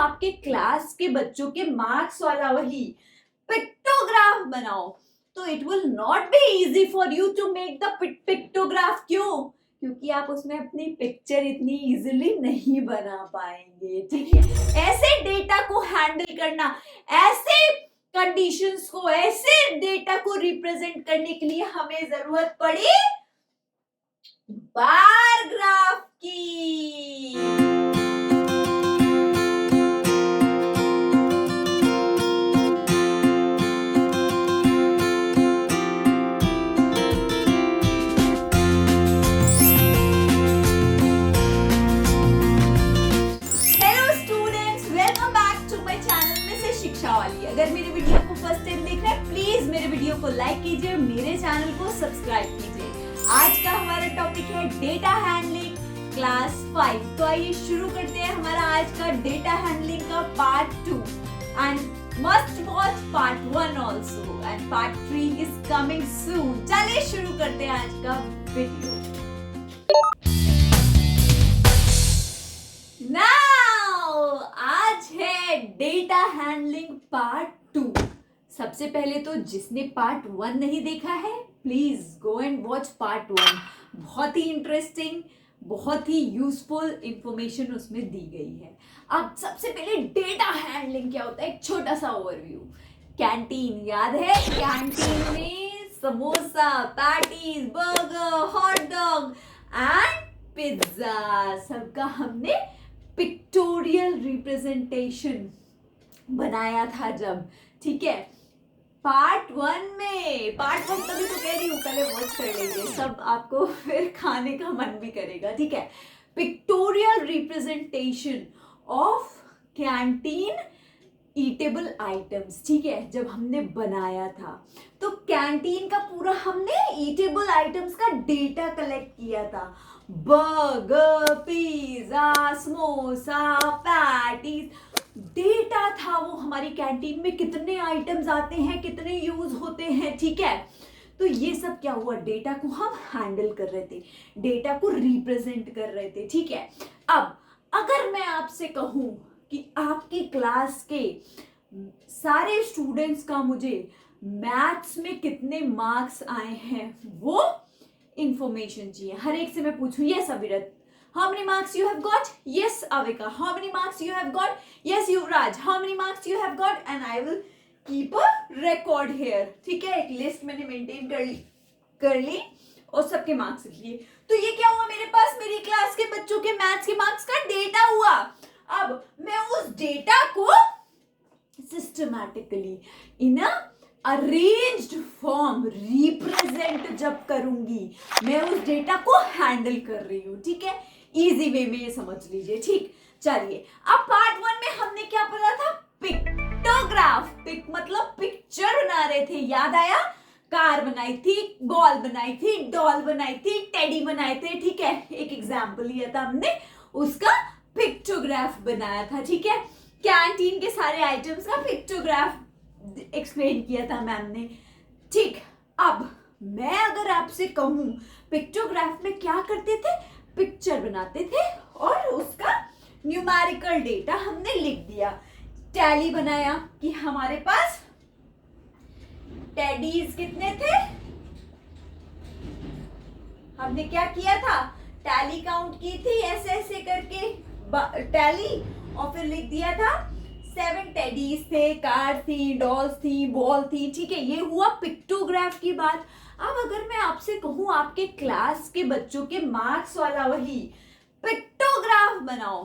आपके क्लास के बच्चों के मार्क्स वाला वही पिक्टोग्राफ बनाओ, तो it will not be easy for you to make the pictograph. क्यों? क्योंकि आप उसमें अपनी पिक्चर इतनी इजीली नहीं बना पाएंगे। ठीक है, ऐसे डेटा को हैंडल करना, ऐसे कंडीशंस को, ऐसे डेटा को रिप्रेजेंट करने के लिए हमें जरूरत पड़ी बार ग्राफ की। अगर मेरे वीडियो को फर्स्ट टाइम देख रहे हैं, प्लीज मेरे वीडियो को लाइक कीजिए और मेरे चैनल को सब्सक्राइब कीजिए। आज का हमारा टॉपिक है डेटा हैंडलिंग क्लास 5। तो आइए शुरू करते हैं हमारा आज का डेटा हैंडलिंग का part 2 and must watch part 1 also and part 3 is coming soon. चलिए शुरू करते हैं आज का वीडियो। आज है डेटा हैंडलिंग पार्ट 2। सबसे पहले तो जिसने पार्ट 1 नहीं देखा है, please go and watch part 1। बहुत ही इंटरेस्टिंग, बहुत ही यूजफुल इंफॉर्मेशन उसमें दी गई है। अब सबसे पहले डेटा हैंडलिंग क्या होता है, एक छोटा सा ओवरव्यू। कैंटीन याद है? कैंटीन में samosa, patties, burger, hot dog and pizza सबका हमने पिक्टोरियल रिप्रेजेंटेशन बनाया था जब। ठीक है, पार्ट 1 में, पार्ट 1 तभी तो कह रही हूँ, पहले वॉच कर लेंगे, सब आपको फिर खाने का मन भी करेगा। ठीक है, pictorial representation of canteen eatable items. ठीक है, जब हमने बनाया था तो कैंटीन का पूरा हमने ईटेबल आइटम्स का डेटा कलेक्ट किया था। Burger, pizza, samosa, patties, data था वो हमारी कैंटीन में कितने आइटम्स आते हैं, कितने यूज होते हैं। ठीक है, तो ये सब क्या हुआ, डेटा को हम हैंडल कर रहे थे, डेटा को रिप्रेजेंट कर रहे थे। ठीक है, अब अगर मैं आपसे कहूं कि आपकी क्लास के सारे स्टूडेंट्स का मुझे मैथ्स में कितने मार्क्स आए हैं, वो इंफॉर्मेशन चाहिए। हर एक से मैं पूछूं, यस अविरत, how many marks you have got? Yes Avika, how many marks you have got? Yes Yuvraj, how many marks you have got? And I will keep a record here। ठीक है, एक list मैंने maintain कर ली और सबके marks लिख लिए। तो ये क्या हुआ, मेरे पास मेरी क्लास के बच्चों के मैथ्स के मार्क्स का डेटा हुआ। अब मैं उस डेटा को सिस्टमैटिकली इन अरेंज्ड फॉर्म रिप्रेजेंट जब करूंगी, मैं उस डेटा को हैंडल कर रही हूं। ठीक है, इजी वे में ये समझ लीजिए। ठीक, चलिए अब पार्ट 1 में हमने क्या पढ़ा था, पिक्टोग्राफ। पिक मतलब पिक्चर बना रहे थे, याद आया? कार बनाई थी, बॉल बनाई थी, डॉल बनाई थी, टेडी बनाए थे। ठीक है, एक एग्जाम्पल लिया था हमने, उसका पिक्टोग्राफ बनाया था। ठीक है, कैंटीन के सारे आइटम्स का पिक्टोग्राफ एक्सप्लेन किया था मैम ने। ठीक, अब मैं अगर आपसे कहूं पिक्टोग्राफ में क्या करते थे, पिक्चर बनाते थे और उसका न्यूमेरिकल डेटा हमने लिख दिया। टैली बनाया कि हमारे पास टेडीज कितने थे, हमने क्या किया था, टैली काउंट की थी ऐसे ऐसे करके टैली, और फिर लिख दिया था 7 टेडीज थे, कार थी, डॉल्स थी, बॉल थी। ठीक है, ये हुआ पिक्टोग्राफ की बात। अब अगर मैं आपसे कहूं आपके क्लास के बच्चों के मार्क्स वाला वही पिक्टोग्राफ बनाओ,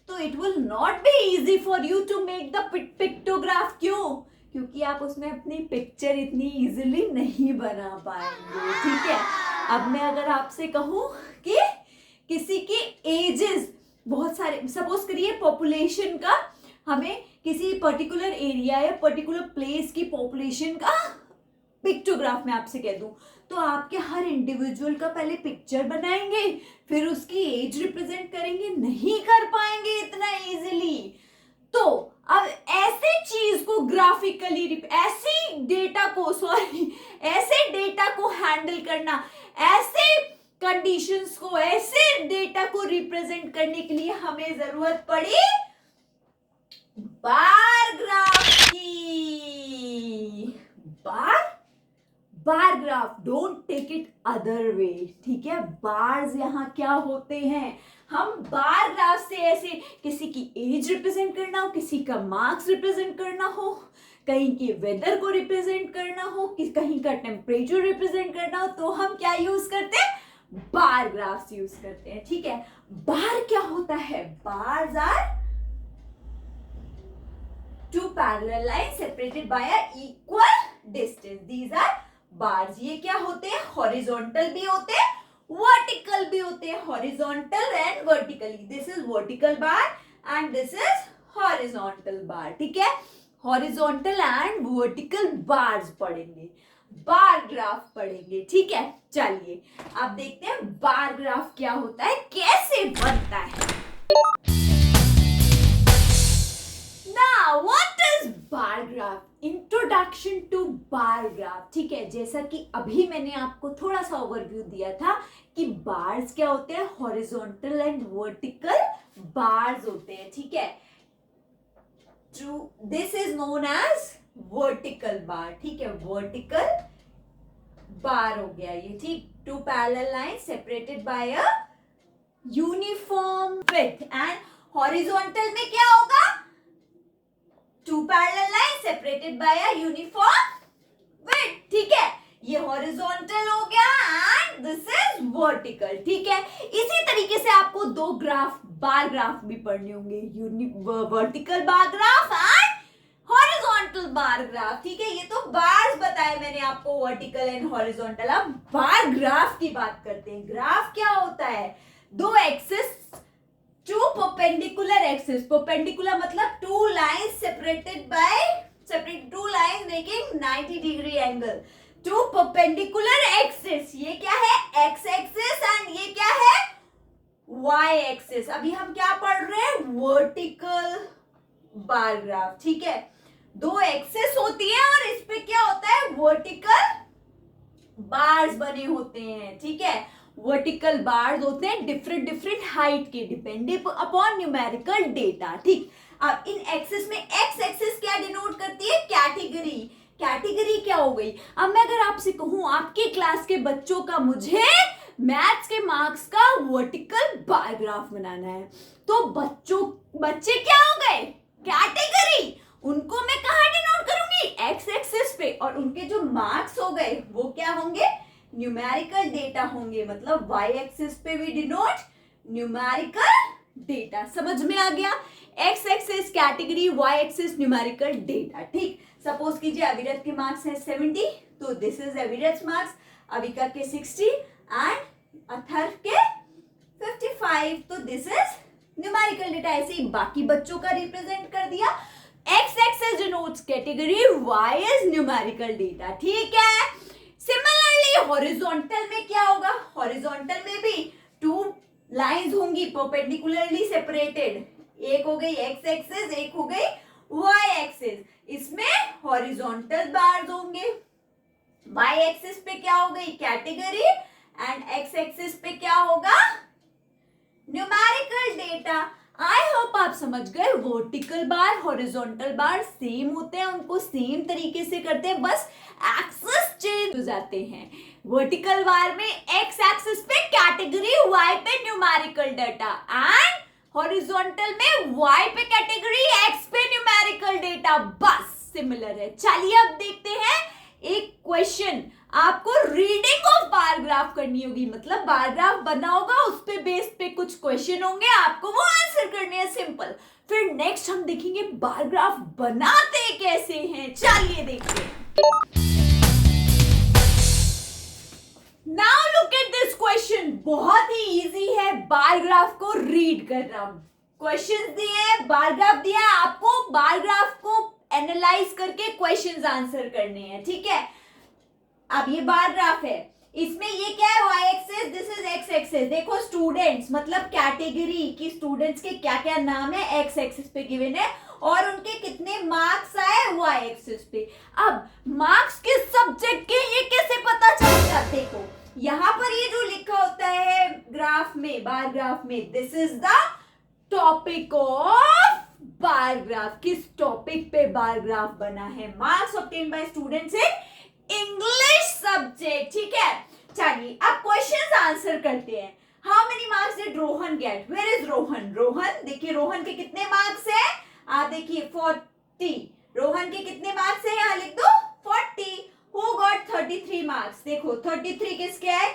तो it will not be easy for you to make the pictograph. क्यों? क्योंकि आप उसमें अपनी पिक्चर इतनी इजीली नहीं बना पाएंगे। ठीक है, अब मैं अगर आपसे कहूं कि किसी के एजेस बहुत सारे, सपोज करिए पॉपुलेशन का, हमें किसी पर्टिकुलर एरिया या पर्टिकुलर प्लेस की पॉपुलेशन का पिक्टोग्राफ में आपसे कह दूं, तो आपके हर इंडिविजुअल का पहले पिक्चर बनाएंगे, फिर उसकी एज रिप्रेजेंट करेंगे, नहीं कर पाएंगे इतना इजीली। तो अब ऐसे चीज को ग्राफिकली, ऐसे डेटा को हैंडल करना, ऐसे कंडीशंस को, ऐसे डेटा को रिप्रेजेंट करने के लिए हमें जरूरत पड़ी बार ग्राफ की। Bar graph, don't take it other way, ठीक है। बार्स यहाँ क्या होते हैं, हम बार ग्राफ से ऐसे किसी की एज रिप्रेजेंट करना हो, किसी का मार्क्स रिप्रेजेंट करना हो, कहीं की वेदर को रिप्रेजेंट करना हो, कहीं का टेम्परेचर रिप्रेजेंट करना हो, तो हम क्या यूज करते हैं, बार ग्राफ्स यूज करते हैं, ठीक है। बार क्या होता है, bars are two parallel lines separated by a equal distance. These are bars. ये क्या होते हैं, horizontal भी होते हैं, vertical भी होते हैं, horizontal and vertically. This is vertical bar and this is horizontal bar. ठीक है, horizontal and vertical bars पढ़ेंगे, बार ग्राफ पढ़ेंगे, ठीक है। चलिए अब देखते हैं बार ग्राफ क्या होता है, कैसे बनता है। Now, what is bar graph? Introduction to bar graph, ठीक है। जैसा कि अभी मैंने आपको थोड़ा सा ओवरव्यू दिया था कि बार्स क्या होते हैं, हॉरिजॉन्टल एंड वर्टिकल बार्स होते हैं, ठीक है। This is known as vertical bar, ठीक है, वर्टिकल बार हो गया ये, ठीक। Two parallel line separated by a uniform width and horizontal में क्या होगा, two parallel lines separated by a uniform width, ठीक है। ये horizontal हो गया and this is vertical, ठीक है। इसी तरीके से आपको दो ग्राफ, बार ग्राफ भी पढ़ने होंगे, vertical bar graph and horizontal bar graph, ठीक है। ये तो बार्स बताए मैंने आपको, vertical and horizontal। अब बार ग्राफ की बात करते हैं। ग्राफ क्या होता है, दो axis, two perpendicular axis, perpendicular मतलब two lines separated two lines making 90 degree angle, two perpendicular axis, ये क्या है, x axis and ये क्या है, y axis। अभी हम क्या पढ़ रहे हैं, वर्टिकल बार ग्राफ, ठीक है। दो एक्सिस होती है और इस पे क्या होता है, वर्टिकल बार्स बने होते हैं, ठीक है। वर्टिकल बार्स होते हैं डिफरेंट हाइट के, डिपेंडिंग अपॉन न्यूमेरिकल डेटा, ठीक। अब इन एक्सिस में एक्स एक्सिस क्या डिनोट करती है, कैटेगरी। कैटेगरी क्या हो गई, अब मैं अगर आपसे कहूं आपके क्लास के बच्चों का मुझे मैथ्स के मार्क्स का वर्टिकल बार ग्राफ बनाना है, तो बच्चे क्या हो गए, कैटेगरी। उनको मैं कहां डिनोट करूंगी, एक्स एक्सिस पे, और उनके जो मार्क्स हो गए वो क्या होंगे, न्यूमेरिकल डेटा होंगे, मतलब y एक्सिस पे भी डिनोट न्यूमेरिकल डेटा। समझ में आ गया, x axis category, y axis numerical data, ठीक। सपोज कीजिए अविरत के मार्क्स है 70, तो दिस इज अविरत मार्क्स, अविका के 60 एंड अथर्व के 55, तो दिस इज न्यूमेरिकल डेटा। ऐसे ही बाकी बच्चों का रिप्रेजेंट कर दिया, x axis denotes category, y is numerical data, ठीक है। सिमिलरली हॉरिजॉन्टल में क्या होगा, हॉरिजॉन्टल में भी टू लाइंस होंगी परपेंडिकुलरली सेपरेटेड, एक हो गई एक्स एक्सिस, एक हो गई वाई एक्सिस। इसमें हॉरिजॉन्टल बार्स होंगे, वाई एक्सिस पे क्या हो गई, कैटेगरी, एंड एक्स एक्सिस पे क्या होगा, न्यूमेरिकल डेटा। आई होप आप समझ गए, वर्टिकल बार हॉरिजॉन्टल बार सेम होते हैं, उनको सेम तरीके से करते हैं, बस एक्सिस चेंज हो जाते हैं। वर्टिकल बार में एक्स एक्सिस पे कैटेगरी, वाई पे न्यूमेरिकल डेटा, एंड हॉरिजॉन्टल में वाई पे कैटेगरी, एक्स पे न्यूमेरिकल डेटा, बस सिमिलर है। चलिए अब देखते हैं एक क्वेश्चन, आपको रीडिंग ऑफ बार ग्राफ करनी होगी, मतलब बार ग्राफ बना होगा, उस पे बेस पे कुछ क्वेश्चन होंगे, आपको वो आंसर करने हैं, सिंपल। फिर नेक्स्ट हम देखेंगे बार ग्राफ बनाते कैसे हैं, चलिए देखते हैं। Now look at this question, बहुत ही इजी है बार ग्राफ को रीड करना। क्वेश्चन दिए, बार ग्राफ दिया, आपको बार ग्राफ को एनालाइज करके क्वेश्चंस आंसर करने हैं, ठीक है। अब ये बार ग्राफ है, इसमें ये क्या है, y axis, this is x axis. देखो स्टूडेंट्स मतलब कैटेगरी की स्टूडेंट्स के क्या क्या नाम है, x एक्सिस पे गिवन है, और उनके कितने मार्क्स आए y एक्सिस पे। अब मार्क्स किस सब्जेक्ट के, ये कैसे पता चलेगा, देखो यहाँ पर ये जो लिखा होता है ग्राफ में, बार ग्राफ में, this is the topic of bar bar graph, किस टॉपिक पे बार ग्राफ बना है? Marks obtain by students in English subject, ठीक है। चलिए अब क्वेश्चंस आंसर करते हैं। How many marks did Rohan get? Where is Rohan? Rohan, देखिए रोहन के कितने मार्क्स है? आप देखिए 40। रोहन के कितने मार्क्स है? यहाँ लिख दो 40। Who got 33 marks? देखो 33 किसके आए?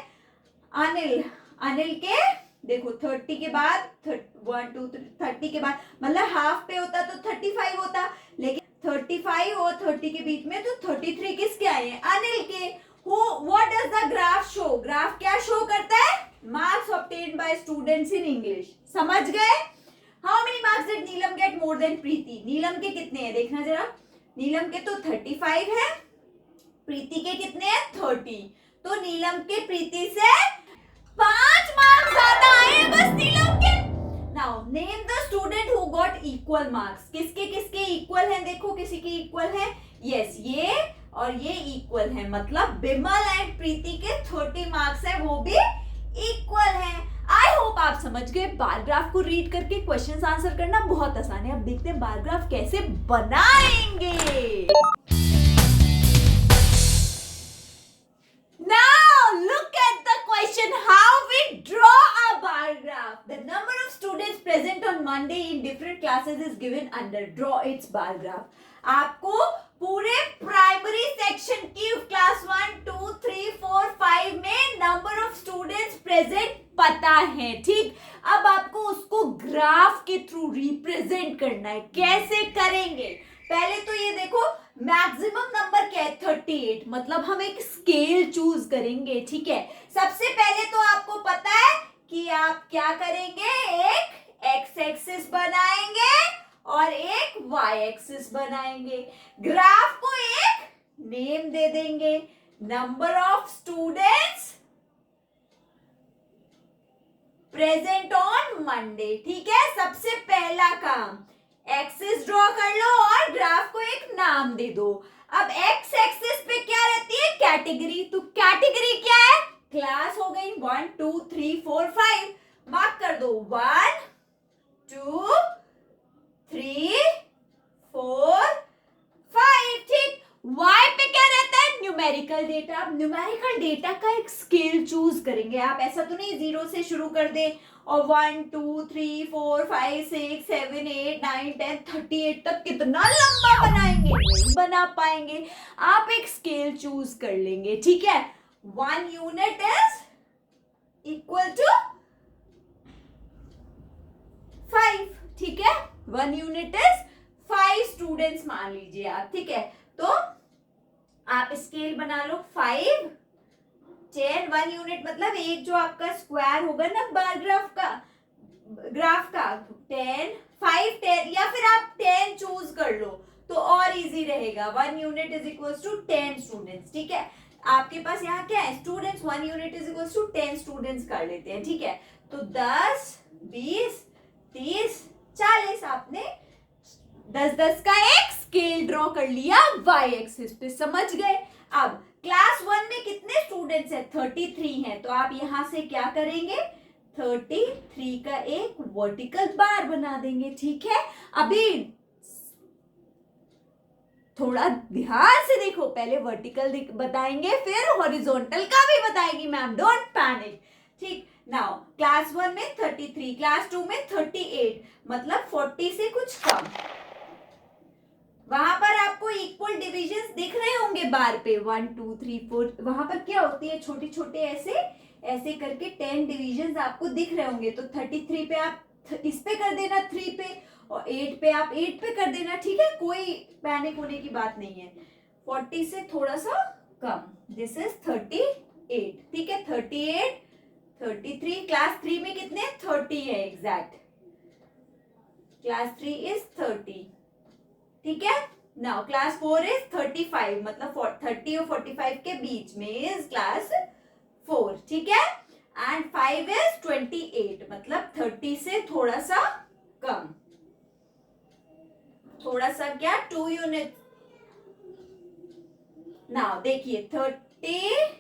अनिल। अनिल के देखो 30 के बाद 1 2 3 30 के बाद मतलब हाफ पे होता तो 35 होता, लेकिन 35 और 30 के बीच में तो 33 किसके आए हैं? अनिल के। हु what does the graph show? Graph क्या शो करता है? Marks obtained by students in English. समझ गए? How many marks did Neelam get more than Preeti? Neelam के कितने हैं देखना जरा। नीलम के तो 35 है, प्रीति के कितने हैं? 30। तो नीलम के प्रीति से 5 मार्क्स ज्यादा आए बस नीलम के। Now name the student who got equal marks. किसके किसके इक्वल हैं? देखो किसी के इक्वल है, यस ये और ये इक्वल है, मतलब बिमल एंड प्रीति के 30 मार्क्स है, वो भी इक्वल है। आई होप आप समझ गए। बार ग्राफ को रीड करके क्वेश्चंस आंसर करना बहुत आसान है। अब देखते हैं बार ग्राफ कैसे बनाएंगे। Now look at the question, how we draw a bar graph. The number of students present on Monday in different classes is given under. Draw its bar graph. आपको पूरे प्राइमरी सेक्शन की class 1 2 3 4 5 में number of students present पता है, ठीक। अब आपको उसको ग्राफ के थ्रू रिप्रेजेंट करना है। कैसे करेंगे? पहले तो ये देखो मैक्सिमम नंबर क्या है? 38, मतलब हम एक स्केल चूज करेंगे, ठीक है। सबसे पहले तो आपको पता है कि आप क्या करेंगे, एक एक्स एक्सिस बनाएंगे और एक वाई एक्सिस बनाएंगे। ग्राफ को एक नेम दे देंगे, number of students present on Monday, ठीक है। सबसे पहला काम एक्सिस ड्रॉ कर लो और ग्राफ को एक नाम दे दो। अब एक्स एक्सिस पे क्या रहती है? कैटेगरी। तो कैटेगरी क्या है? क्लास हो गई 1 2 3 4 5। मार्क कर दो 1 2 3 4 5, ठीक। वाई पे क्या रहता है? Numerical data. अब न्यूमेरिकल डेटा का एक स्केल चूज करेंगे। आप ऐसा तो नहीं 0 से शुरू कर दे और 1 2 3 4 5 6 7 8 9 10 38 तक कितना लंबा बनाएंगे? नहीं बना पाएंगे। आप एक स्केल चूज कर लेंगे, ठीक है। 1 यूनिट इज इक्वल टू 5, ठीक है। 1 यूनिट इज 5 स्टूडेंट्स मान लीजिए आप, ठीक है। तो आप स्केल बना लो 5 10। 1 यूनिट मतलब एक जो आपका स्क्वायर होगा ना बार ग्राफ का 10 5 10, या फिर आप 10 चूज कर लो तो और इजी रहेगा। 1 unit is equal to 10 students, ठीक है। आपके पास यहाँ क्या है? Students. 1 unit is equal to 10 students कर लेते हैं, ठीक है। तो 10 20 30 40 आपने 10 का एक स्केल ड्रॉ कर लिया वाई एक्सिस पे। समझ गए? अब क्लास 1 में कितने स्टूडेंट्स हैं? 33 हैं। तो आप यहां से क्या करेंगे? 33 का एक वर्टिकल बार बना देंगे, ठीक है। अभी थोड़ा ध्यान से देखो, पहले वर्टिकल बताएंगे फिर हॉरिजॉन्टल का भी बताएगी मैम, डोंट पैनिक, ठीक। नाउ क्लास 1 में 33, क्लास 2 में 38, मतलब 40 से कुछ कम। वहां पर आपको इक्वल डिविजन्स दिख रहे होंगे बार पे 1 2 3 4। वहां पर क्या होती है? छोटे छोटे ऐसे ऐसे करके 10 डिविजन्स आपको दिख रहे होंगे। तो 33 पे आप इस पे कर देना 3 पे, और 8 पे आप 8 पे कर देना, ठीक है। कोई पैनिक होने की बात नहीं है। 40 से थोड़ा सा कम, दिस इज 38, ठीक है। 38 33। क्लास 3 में कितने? 30 है एग्जैक्ट। क्लास 3 इज 30, ठीक है। नाउ क्लास 4 इज 35, मतलब 30 और 45 के बीच में इज क्लास 4, ठीक है। एंड 5 इज 28, मतलब 30 से थोड़ा सा कम, थोड़ा सा क्या? 2 यूनिट। नाउ देखिए 30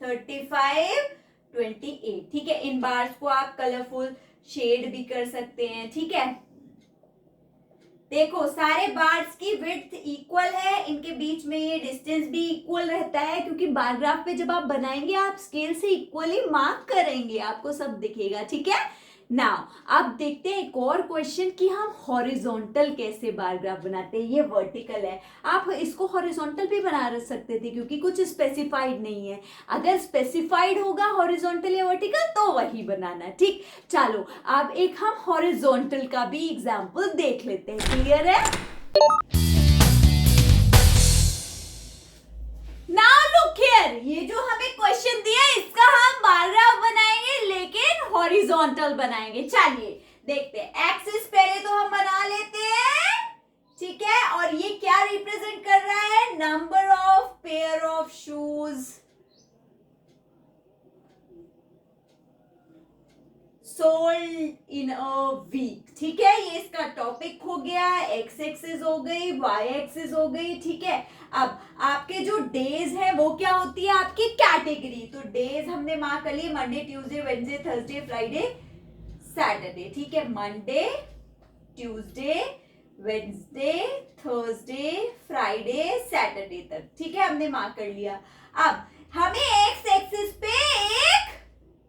35 28, ठीक है। इन बार्स को आप कलरफुल शेड भी कर सकते हैं, ठीक है। देखो सारे बार्स की विड्थ इक्वल है, इनके बीच में ये डिस्टेंस भी इक्वल रहता है, क्योंकि बार ग्राफ पे जब आप बनाएंगे आप स्केल से इक्वली मार्क करेंगे, आपको सब दिखेगा, ठीक है। नाउ अब देखते हैं एक और क्वेश्चन कि हम हॉरिजॉन्टल कैसे बार ग्राफ बनाते हैं। ये वर्टिकल है, आप इसको हॉरिजॉन्टल भी बना सकते थे क्योंकि कुछ स्पेसिफाइड नहीं है। अगर स्पेसिफाइड होगा हॉरिजॉन्टल या वर्टिकल तो वही बनाना, ठीक। चलो अब एक हम हॉरिजॉन्टल का भी एग्जांपल देख लेते हैं, क्लियर है। नाउ लुक हियर, ये जो हमें क्वेश्चन दिया है इसका हम बार ग्राफ बनाएंगे लेकिन हॉरिजॉन्टल बनाएंगे। चलिए देखते हैं, एक्सिस पहले तो हम बना लेते हैं, ठीक है। और ये क्या रिप्रेजेंट कर रहा है, number of pair of shoes sold in a week, ठीक है। ये इसका टॉपिक हो गया, एक्स एक्सिस हो गई, वाई एक्सिस हो गई, ठीक है। अब आपके जो डेज है वो क्या होती है, आपकी कैटेगरी। तो डेज हमने मार्क कर लिए, Monday Tuesday Wednesday Thursday Friday Saturday, ठीक है। Monday Tuesday Wednesday Thursday Friday Saturday तक, ठीक है, हमने मार्क कर लिया। अब हमें एक्स एक्सिस पे एक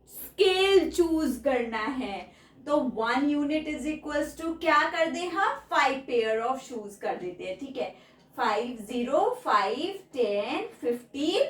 स्केल चूज करना है, तो 1 यूनिट इज इक्वल्स टू क्या कर दे हम, 5 पेयर ऑफ शूज कर देते हैं, ठीक है। 5 0 5 10 15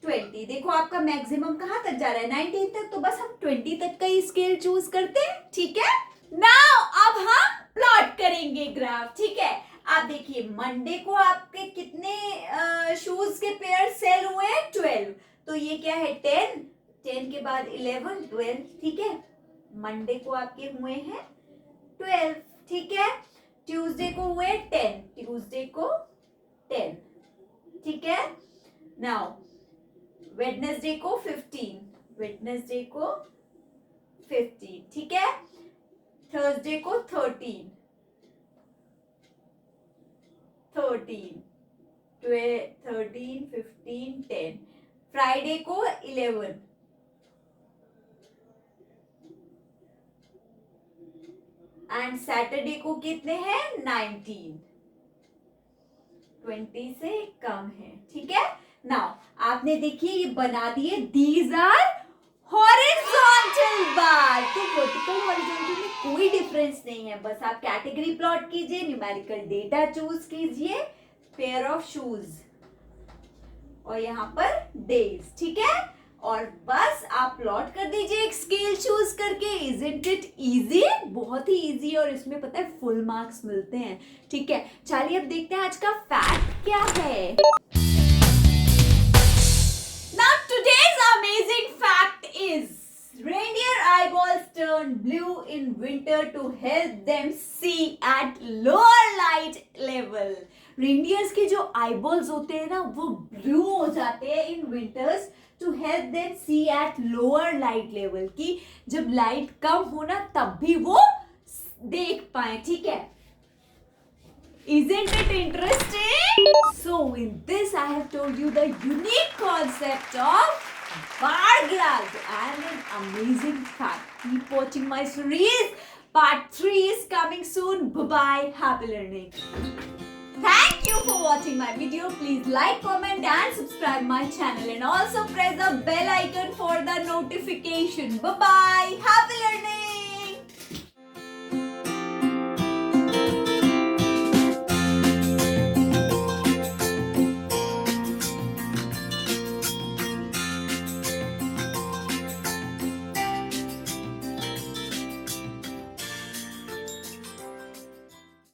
20। देखो आपका मैक्सिमम कहां तक जा रहा है, 19 तक, तो बस हम 20 तक का ही स्केल चूज करते हैं, ठीक है। नाउ अब हम प्लॉट करेंगे ग्राफ, ठीक है। आप देखिए मंडे को आपके कितने शूज के पेयर सेल हुए, 12, तो ये क्या है 10 के बाद 11 12, ठीक है। मंडे को आपके हुए हैं 12, ठीक है। ट्यूसडे को हुए 10, ट्यूसडे को 10, ठीक है। नाउ वेडनेसडे को 15, वेडनेसडे को 15, ठीक है। थर्सडे को 13 13 13 15 10, फ्राइडे को 11, एंड सैटरडे को कितने हैं 19, 20 से कम है, ठीक है। नाउ आपने देखिए ये बना दिए, दीज आर हॉरिजॉन्टल बार। तो वर्टिकल हॉरिजॉन्टल में कोई डिफरेंस नहीं है, बस आप कैटेगरी प्लॉट कीजिए, न्यूमेरिकल डेटा चूज कीजिए, पेयर ऑफ शूज और यहाँ पर डेज, ठीक है। और बस आप प्लॉट कर दीजिए एक स्केल चूज करके। इजंट इट इजी, बहुत ही इजी, और इसमें पता है फुल मार्क्स मिलते हैं, ठीक है। चलिए अब देखते हैं आज का फैक्ट क्या है। Now today's amazing fact is reindeer eyeballs turn blue in winter to help them see at lower light level. Reindeers के जो eyeballs होते हैं ना वो blue हो जाते हैं in winters to help them see at lower light level, कि जब लाइट कम हो ना तब भी वो देख पाए, ठीक है। Isn't it interesting? So in this I have told you the unique concept of bar graphs and an amazing fact. Keep watching my series. Part 3 is coming soon. Bye-bye. Happy learning. Thank you for watching my video. Please like, comment and subscribe my channel, and also press the bell icon for the notification. Bye-bye. Happy learning.